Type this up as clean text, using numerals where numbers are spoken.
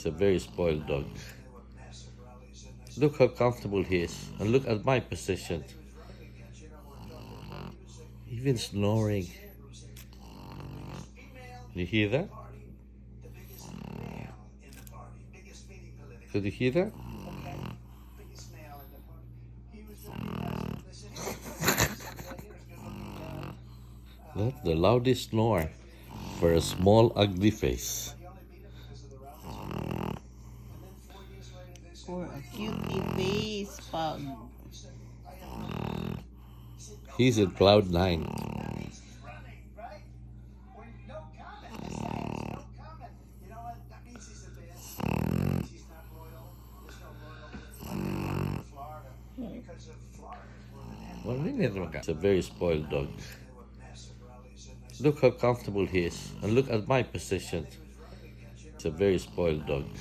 It's a very spoiled dog. Look how comfortable he is, and look at my position. Even snoring. You hear that? Could you hear that? That's the loudest snore for a small, ugly face. For a cutie face pug. He's at cloud nine. It's a very spoiled dog. Look how comfortable he is, and look at my position. It's a very spoiled dog.